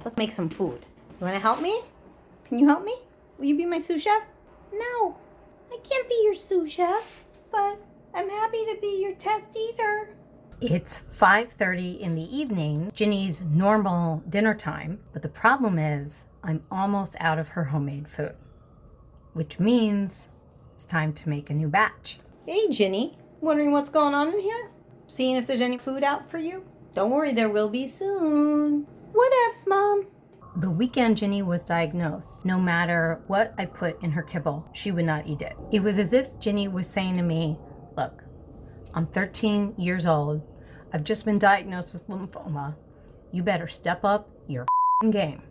let's make some food. You wanna help me? Can you help me? Will you be my sous chef? No, I can't be your sous chef, but I'm happy to be your test eater. It's 5:30 in the evening, Ginny's normal dinner time, but the problem is I'm almost out of her homemade food, which means it's time to make a new batch. Hey, Ginny, wondering what's going on in here? Seeing if there's any food out for you? Don't worry, there will be soon. Whatevs, Mom. The weekend Ginny was diagnosed, no matter what I put in her kibble, she would not eat it. It was as if Ginny was saying to me, look, I'm 13 years old. I've just been diagnosed with lymphoma. You better step up your game.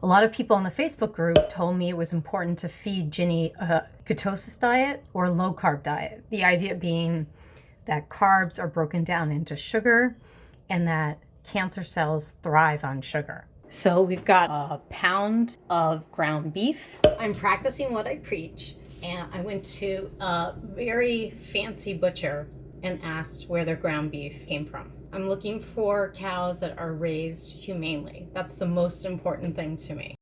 A lot of people in the Facebook group told me it was important to feed Ginny a ketosis diet or a low-carb diet. The idea being that carbs are broken down into sugar and that cancer cells thrive on sugar. So we've got a pound of ground beef. I'm practicing what I preach, and I went to a very fancy butcher and asked where their ground beef came from. I'm looking for cows that are raised humanely. That's the most important thing to me.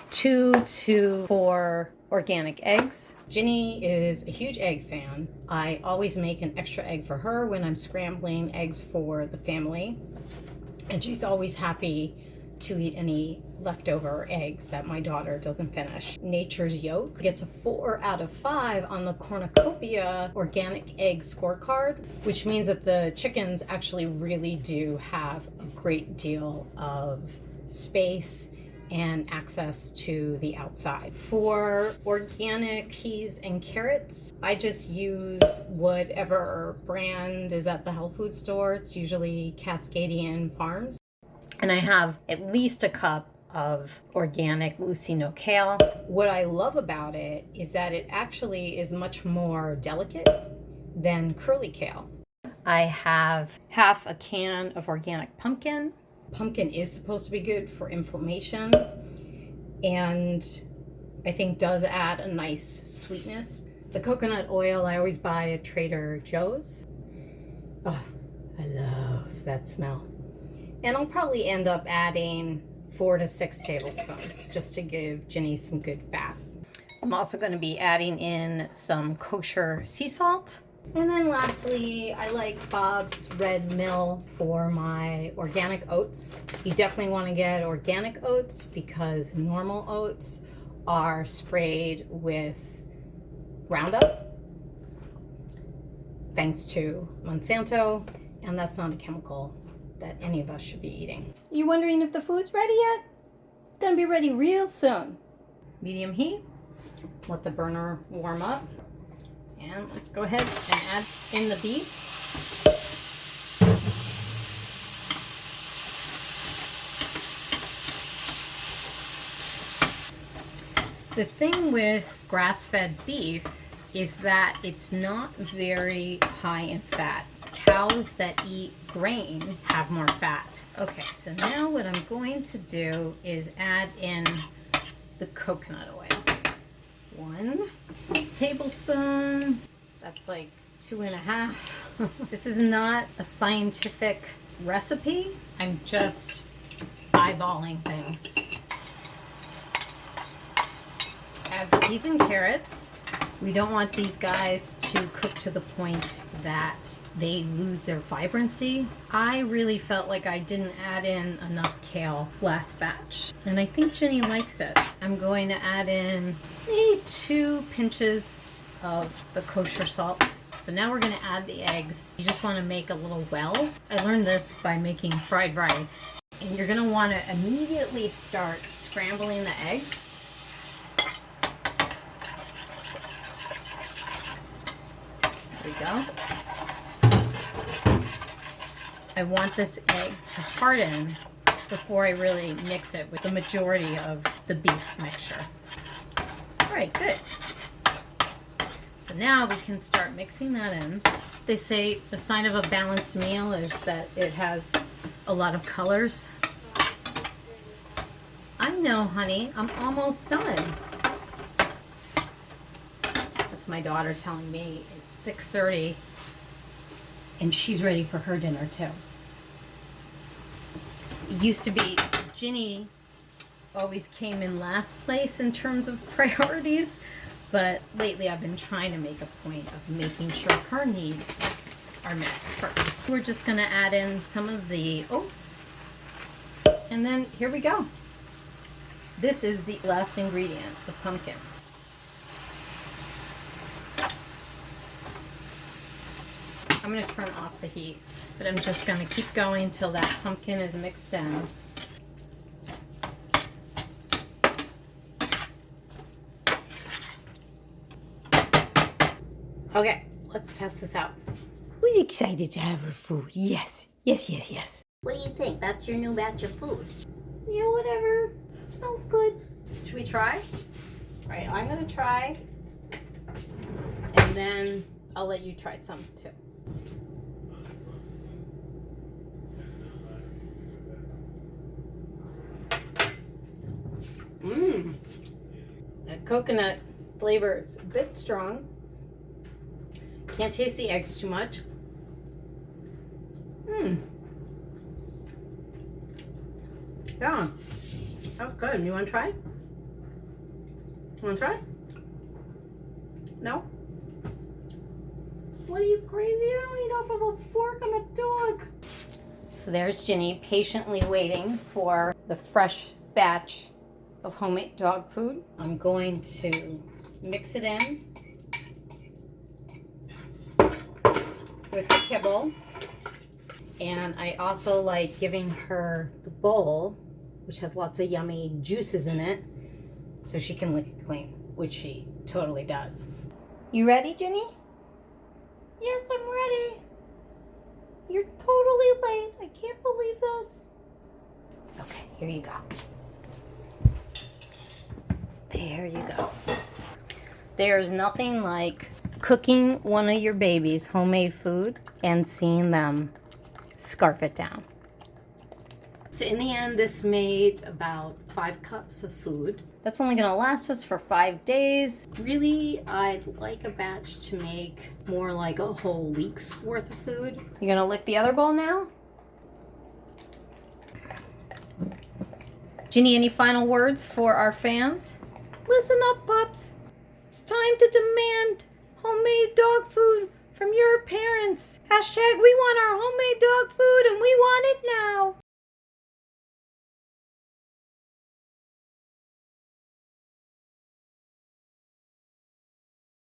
2 to 4 organic eggs. Ginny is a huge egg fan. I always make an extra egg for her when I'm scrambling eggs for the family. And she's always happy to eat any leftover eggs that my daughter doesn't finish. Nature's Yolk gets a 4 out of 5 on the cornucopia organic egg scorecard, which means that the chickens actually really do have a great deal of space and access to the outside. For organic peas and carrots, I just use whatever brand is at the health food store. It's usually Cascadian Farms. And I have at least a cup of organic Lucino kale. What I love about it is that it actually is much more delicate than curly kale. I have half a can of organic pumpkin. Pumpkin is supposed to be good for inflammation and I think does add a nice sweetness. The coconut oil I always buy at Trader Joe's. Oh, I love that smell. And I'll probably end up adding 4 to 6 tablespoons just to give Ginny some good fat. I'm also going to be adding in some kosher sea salt. And then lastly, I like Bob's Red Mill for my organic oats. You definitely want to get organic oats because normal oats are sprayed with Roundup, thanks to Monsanto, and that's not a chemical that any of us should be eating. You wondering if the food's ready yet? It's gonna be ready real soon. Medium heat, let the burner warm up, and let's go ahead and add in the beef. The thing with grass-fed beef is that it's not very high in fat. Cows that eat grain have more fat. Okay, so now what I'm going to do is add in the coconut oil. 1 tablespoon. That's like 2.5. This is not a scientific recipe. I'm just eyeballing things. Add the peas and carrots. We don't want these guys to cook to the point that they lose their vibrancy. I really felt like I didn't add in enough kale last batch, and I think Ginny likes it. I'm going to add in maybe 2 pinches of the kosher salt. So now we're going to add the eggs. You just want to make a little well. I learned this by making fried rice. And you're going to want to immediately start scrambling the eggs. There we go. I want this egg to harden before I really mix it with the majority of the beef mixture. All right, good. So now we can start mixing that in. They say the sign of a balanced meal is that it has a lot of colors. I know, honey, I'm almost done. That's my daughter telling me it's 6:30 and she's ready for her dinner too. It used to be Ginny always came in last place in terms of priorities, but lately I've been trying to make a point of making sure her needs are met first. We're just gonna add in some of the oats, and then here we go. This is the last ingredient, the pumpkin. I'm gonna turn off the heat, but I'm just gonna keep going till that pumpkin is mixed in. Okay, let's test this out. Who's excited to have her food? Yes, yes, yes, yes. What do you think? That's your new batch of food? Yeah, whatever. Smells good. Should we try? All right, I'm gonna try, and then I'll let you try some too. That coconut flavor is a bit strong. Can't taste the eggs too much. Yeah, that's good. You want to try? You want to try? No? What are you, crazy? I don't eat off of a fork. I'm a dog. So there's Ginny patiently waiting for the fresh batch of homemade dog food. I'm going to mix it in with the kibble. And I also like giving her the bowl, which has lots of yummy juices in it, so she can lick it clean, which she totally does. You ready, Ginny? Yes, I'm ready. You're totally late. I can't believe this. Okay, here you go. There you go. There's nothing like cooking one of your baby's homemade food and seeing them scarf it down. So in the end, this made about 5 cups of food. That's only gonna last us for 5 days. Really, I'd like a batch to make more like a whole week's worth of food. You gonna lick the other bowl now? Ginny, any final words for our fans? Listen up, pups. It's time to demand homemade dog food from your parents. # we want our homemade dog food and we want it now.